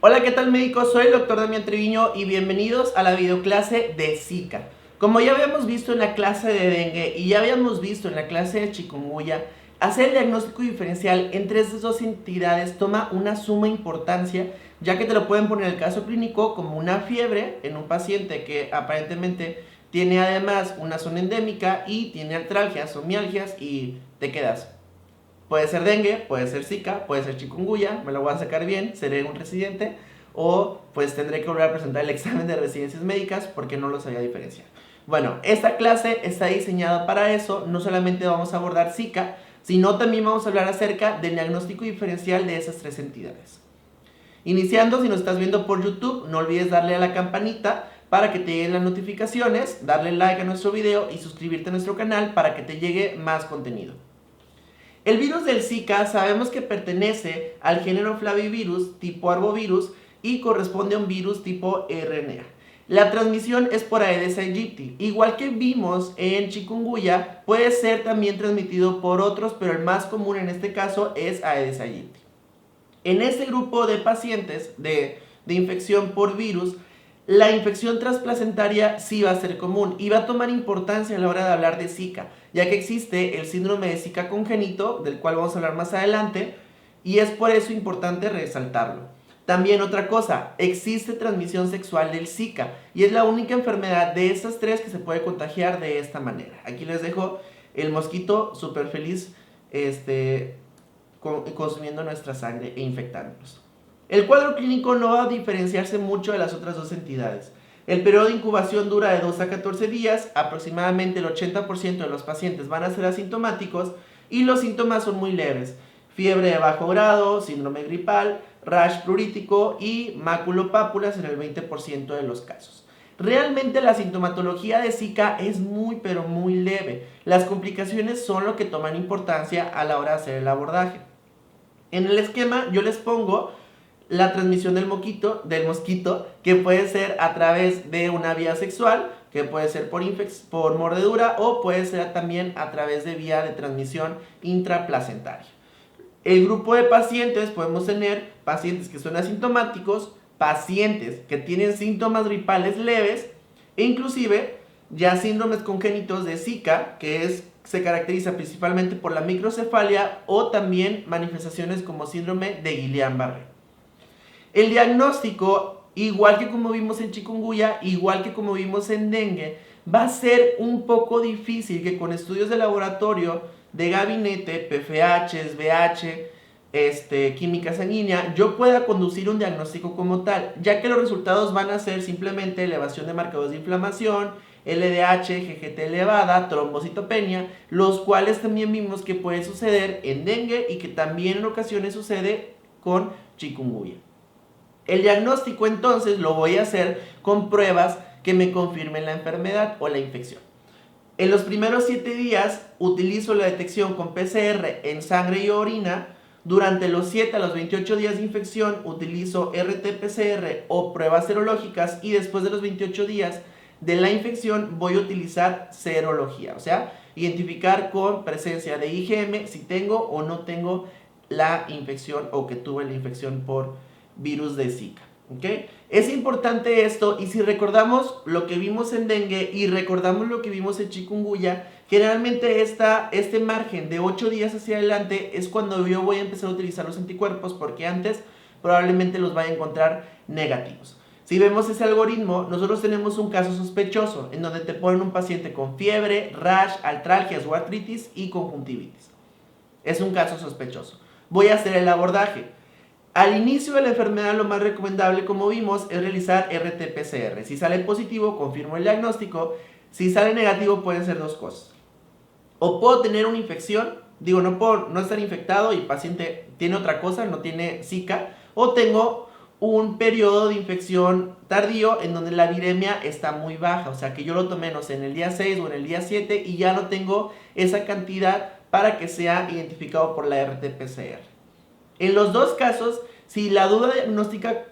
Hola, ¿qué tal médicos? Soy el doctor Damián Treviño y bienvenidos a la videoclase de Zika. Como ya habíamos visto en la clase de dengue y ya habíamos visto en la clase de chikungunya, hacer el diagnóstico diferencial entre estas dos entidades toma una suma importancia, ya que te lo pueden poner en el caso clínico como una fiebre en un paciente que aparentemente tiene además una zona endémica y tiene artralgias o mialgias y te quedas. Puede ser dengue, puede ser zika, puede ser chikungunya, me lo voy a sacar bien, seré un residente, o pues tendré que volver a presentar el examen de residencias médicas porque no lo sabía diferenciar. Bueno, esta clase está diseñada para eso, no solamente vamos a abordar zika, sino también vamos a hablar acerca del diagnóstico diferencial de esas tres entidades. Iniciando, si nos estás viendo por YouTube, no olvides darle a la campanita para que te lleguen las notificaciones, darle like a nuestro video y suscribirte a nuestro canal para que te llegue más contenido. El virus del Zika sabemos que pertenece al género Flavivirus tipo arbovirus y corresponde a un virus tipo RNA. La transmisión es por Aedes aegypti. Igual que vimos en chikungunya, puede ser también transmitido por otros, pero el más común en este caso es Aedes aegypti. En este grupo de pacientes de infección por virus, la infección transplacentaria sí va a ser común y va a tomar importancia a la hora de hablar de Zika, ya que existe el síndrome de Zika congénito, del cual vamos a hablar más adelante, y es por eso importante resaltarlo. También otra cosa, existe transmisión sexual del Zika y es la única enfermedad de estas tres que se puede contagiar de esta manera. Aquí les dejo el mosquito súper feliz consumiendo nuestra sangre e infectándonos. El cuadro clínico no va a diferenciarse mucho de las otras dos entidades. El periodo de incubación dura de 2 a 14 días, aproximadamente el 80% de los pacientes van a ser asintomáticos y los síntomas son muy leves. Fiebre de bajo grado, síndrome gripal, rash plurítico y maculopápulas en el 20% de los casos. Realmente la sintomatología de Zika es muy pero muy leve. Las complicaciones son lo que toman importancia a la hora de hacer el abordaje. En el esquema yo les pongo la transmisión del mosquito, que puede ser a través de una vía sexual, que puede ser por mordedura o puede ser también a través de vía de transmisión intraplacentaria. El grupo de pacientes, podemos tener pacientes que son asintomáticos, pacientes que tienen síntomas gripales leves e inclusive ya síndromes congénitos de Zika, se caracteriza principalmente por la microcefalia o también manifestaciones como síndrome de Guillain-Barré. El diagnóstico, igual que como vimos en chikungunya, igual que como vimos en dengue, va a ser un poco difícil que con estudios de laboratorio, de gabinete, PFH, VH, química sanguínea, yo pueda conducir un diagnóstico como tal, ya que los resultados van a ser simplemente elevación de marcadores de inflamación, LDH, GGT elevada, trombocitopenia, los cuales también vimos que puede suceder en dengue y que también en ocasiones sucede con chikungunya. El diagnóstico entonces lo voy a hacer con pruebas que me confirmen la enfermedad o la infección. En los primeros 7 días utilizo la detección con PCR en sangre y orina. Durante los 7 a los 28 días de infección utilizo RT-PCR o pruebas serológicas y después de los 28 días de la infección voy a utilizar serología, o sea, identificar con presencia de IgM si tengo o no tengo la infección o que tuve la infección por virus de Zika. ¿Okay? Es importante esto y si recordamos lo que vimos en dengue y recordamos lo que vimos en chikungunya, generalmente este margen de 8 días hacia adelante es cuando yo voy a empezar a utilizar los anticuerpos porque antes probablemente los vaya a encontrar negativos. Si vemos ese algoritmo, nosotros tenemos un caso sospechoso en donde te ponen un paciente con fiebre, rash, artralgias o artritis y conjuntivitis. Es un caso sospechoso. Voy a hacer el abordaje. Al inicio de la enfermedad lo más recomendable, como vimos, es realizar RT-PCR. Si sale positivo, confirmo el diagnóstico. Si sale negativo, pueden ser dos cosas. O puedo tener una infección, no puedo no estar infectado y el paciente tiene otra cosa, no tiene Zika. O tengo un periodo de infección tardío en donde la viremia está muy baja. O sea, que yo lo tomé, no sé, en el día 6 o en el día 7 y ya no tengo esa cantidad para que sea identificado por la RT-PCR. En los dos casos, si la duda diagnóstica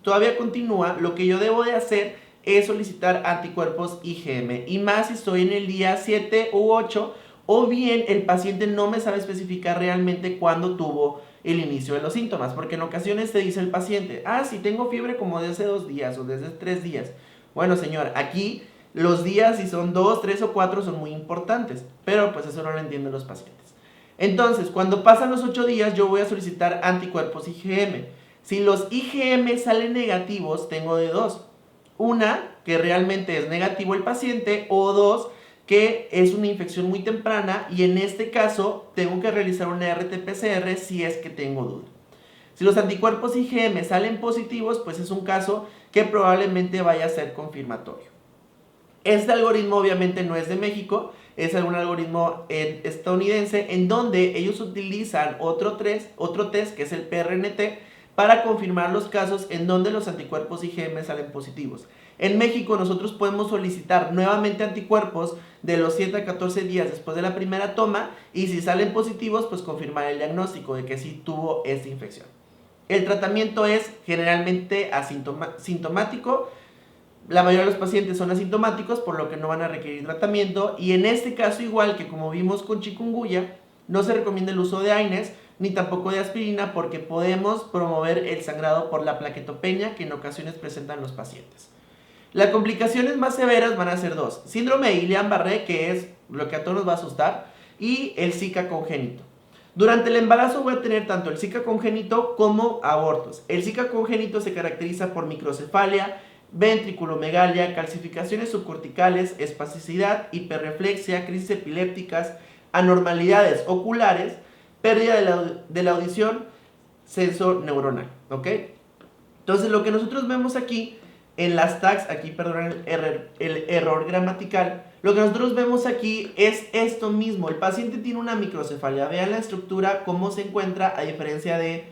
todavía continúa, lo que yo debo de hacer es solicitar anticuerpos IgM. Y más si estoy en el día 7 u 8 o bien el paciente no me sabe especificar realmente cuándo tuvo el inicio de los síntomas, porque en ocasiones te dice el paciente, si tengo fiebre como desde 2 días o desde 3 días. Bueno, señor, aquí los días, si son 2, 3 o 4, son muy importantes, pero pues eso no lo entienden los pacientes. Entonces, cuando pasan los 8 días, yo voy a solicitar anticuerpos IgM. Si los IgM salen negativos, tengo de dos. Una, que realmente es negativo el paciente, o dos, que es una infección muy temprana y en este caso tengo que realizar una RT-PCR si es que tengo duda. Si los anticuerpos IgM salen positivos, pues es un caso que probablemente vaya a ser confirmatorio. Este algoritmo obviamente no es de México, es un algoritmo estadounidense en donde ellos utilizan otro test que es el PRNT para confirmar los casos en donde los anticuerpos IgM salen positivos. En México nosotros podemos solicitar nuevamente anticuerpos de los 7 a 14 días después de la primera toma y si salen positivos, pues confirmar el diagnóstico de que sí tuvo esta infección. El tratamiento es generalmente asintomático. La mayoría de los pacientes son asintomáticos, por lo que no van a requerir tratamiento. Y en este caso, igual que como vimos con chikungunya, no se recomienda el uso de AINES ni tampoco de aspirina porque podemos promover el sangrado por la plaquetopenia que en ocasiones presentan los pacientes. Las complicaciones más severas van a ser dos: síndrome de Guillain-Barré, que es lo que a todos nos va a asustar, y el Zika congénito. Durante el embarazo voy a tener tanto el Zika congénito como abortos. El Zika congénito se caracteriza por microcefalia, ventriculomegalia, calcificaciones subcorticales, espasticidad, hiperreflexia, crisis epilépticas, anormalidades oculares, pérdida de la audición senso-neuronal, ¿ok? Entonces lo que nosotros vemos aquí en las tags, aquí perdón el error gramatical, lo que nosotros vemos aquí es esto mismo: el paciente tiene una microcefalia. Vean la estructura, cómo se encuentra, a diferencia de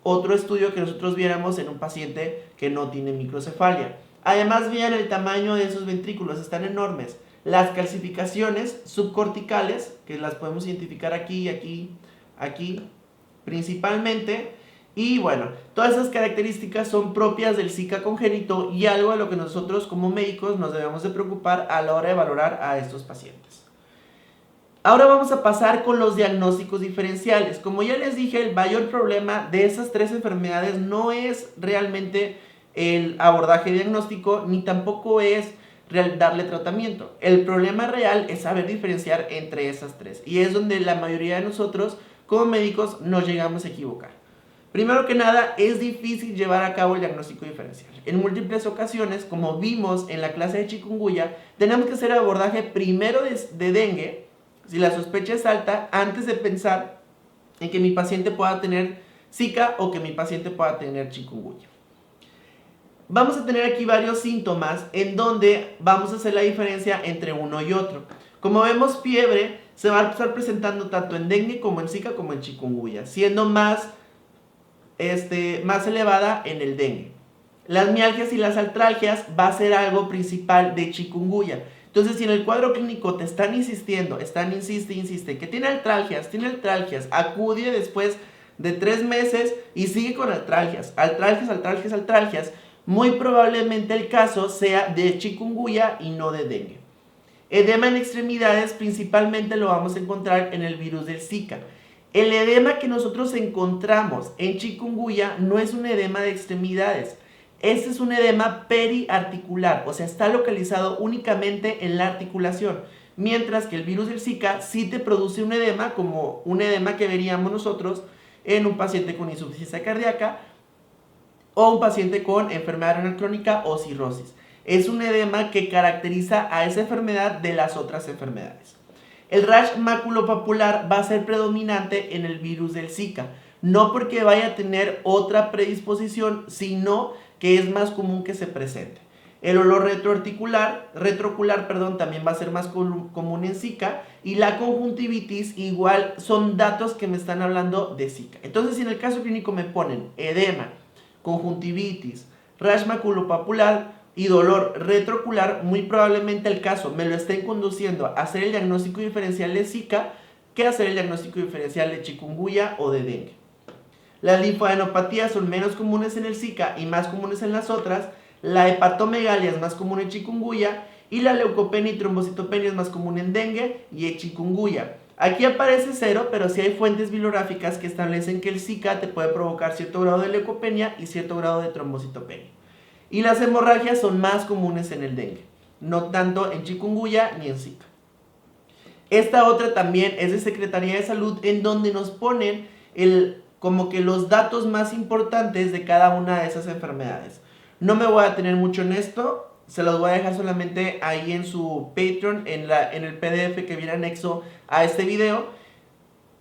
otro estudio que nosotros viéramos en un paciente que no tiene microcefalia. Además, vean el tamaño de esos ventrículos, están enormes. Las calcificaciones subcorticales, que las podemos identificar aquí, aquí, principalmente. Y bueno, todas esas características son propias del Zika congénito y algo de lo que nosotros como médicos nos debemos de preocupar a la hora de valorar a estos pacientes. Ahora vamos a pasar con los diagnósticos diferenciales. Como ya les dije, el mayor problema de esas tres enfermedades no es realmente el abordaje diagnóstico ni tampoco es darle tratamiento. El problema real es saber diferenciar entre esas tres y es donde la mayoría de nosotros como médicos nos llegamos a equivocar. Primero que nada, es difícil llevar a cabo el diagnóstico diferencial. En múltiples ocasiones, como vimos en la clase de chikungunya, tenemos que hacer el abordaje primero de dengue, si la sospecha es alta, antes de pensar en que mi paciente pueda tener Zika o que mi paciente pueda tener chikungunya. Vamos a tener aquí varios síntomas en donde vamos a hacer la diferencia entre uno y otro. Como vemos, fiebre se va a estar presentando tanto en dengue como en Zika como en chikungunya, siendo más elevada en el dengue. Las mialgias y las artralgias va a ser algo principal de chikungunya. Entonces, si en el cuadro clínico te están insistiendo, insiste, que tiene artralgias, acude después de 3 meses y sigue con artralgias, muy probablemente el caso sea de chikungunya y no de dengue. Edema en extremidades principalmente lo vamos a encontrar en el virus del Zika. El edema que nosotros encontramos en chikungunya no es un edema de extremidades. Este es un edema periarticular, o sea, está localizado únicamente en la articulación. Mientras que el virus del Zika sí te produce un edema, como un edema que veríamos nosotros en un paciente con insuficiencia cardíaca o un paciente con enfermedad renal crónica o cirrosis. Es un edema que caracteriza a esa enfermedad de las otras enfermedades. El rash maculopapular va a ser predominante en el virus del Zika, no porque vaya a tener otra predisposición, sino que es más común que se presente. El olor retroocular, también va a ser más común en Zika, y la conjuntivitis igual son datos que me están hablando de Zika. Entonces, si en el caso clínico me ponen edema, conjuntivitis, rash maculopapular y dolor retroocular, muy probablemente el caso me lo estén conduciendo a hacer el diagnóstico diferencial de Zika que hacer el diagnóstico diferencial de chikungunya o de dengue. Las linfadenopatías son menos comunes en el Zika y más comunes en las otras. La hepatomegalia es más común en chikungunya y la leucopenia y trombocitopenia es más común en dengue y en chikungunya. Aquí aparece 0, pero sí hay fuentes bibliográficas que establecen que el Zika te puede provocar cierto grado de leucopenia y cierto grado de trombocitopenia. Y las hemorragias son más comunes en el dengue, no tanto en chikungunya ni en Zika. Esta otra también es de Secretaría de Salud, en donde nos ponen como que los datos más importantes de cada una de esas enfermedades. No me voy a detener mucho en esto, se los voy a dejar solamente ahí en su Patreon, en el PDF que viene anexo a este video.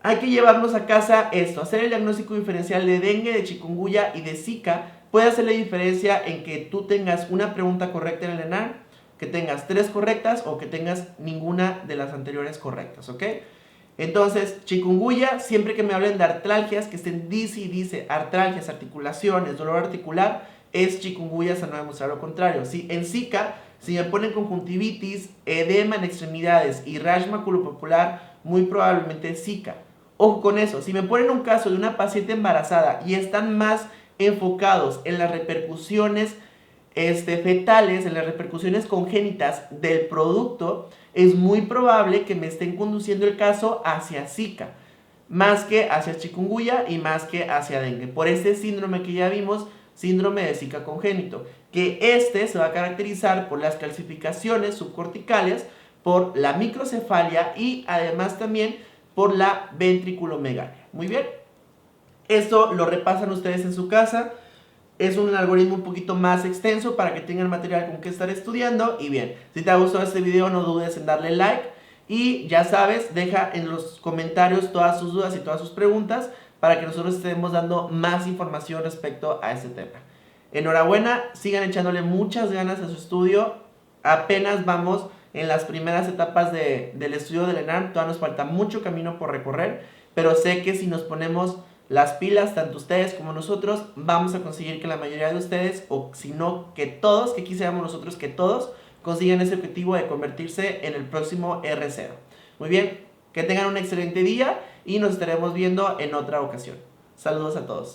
Hay que llevarnos a casa esto, hacer el diagnóstico diferencial de dengue, de chikungunya y de Zika. Puede hacer la diferencia en que tú tengas una pregunta correcta en el ENAR, que tengas 3 correctas o que tengas ninguna de las anteriores correctas, ¿ok? Entonces, chikungunya, siempre que me hablen de artralgias, que estén dice, artralgias, articulaciones, dolor articular, es chikungunya, se no va a demostrar lo contrario. ¿Sí? En Zika, si me ponen conjuntivitis, edema en extremidades y rash maculopapular, muy probablemente es Zika. Ojo con eso, si me ponen un caso de una paciente embarazada y están más enfocados en las repercusiones fetales, en las repercusiones congénitas del producto, es muy probable que me estén conduciendo el caso hacia Zika, más que hacia chikungunya y más que hacia dengue, por este síndrome que ya vimos, síndrome de Zika congénito, que se va a caracterizar por las calcificaciones subcorticales, por la microcefalia y además también por la ventriculomegalia. Muy bien, esto lo repasan ustedes en su casa. Es un algoritmo un poquito más extenso para que tengan material con que estar estudiando. Y bien, si te ha gustado este video, no dudes en darle like. Y ya sabes, deja en los comentarios todas sus dudas y todas sus preguntas para que nosotros estemos dando más información respecto a este tema. Enhorabuena, sigan echándole muchas ganas a su estudio. Apenas vamos en las primeras etapas del estudio del ENARM. Todavía nos falta mucho camino por recorrer, pero sé que si nos ponemos las pilas, tanto ustedes como nosotros, vamos a conseguir que la mayoría de ustedes, o si no que todos, que quisiéramos nosotros que todos, consigan ese objetivo de convertirse en el próximo R0. Muy bien, que tengan un excelente día y nos estaremos viendo en otra ocasión. Saludos a todos.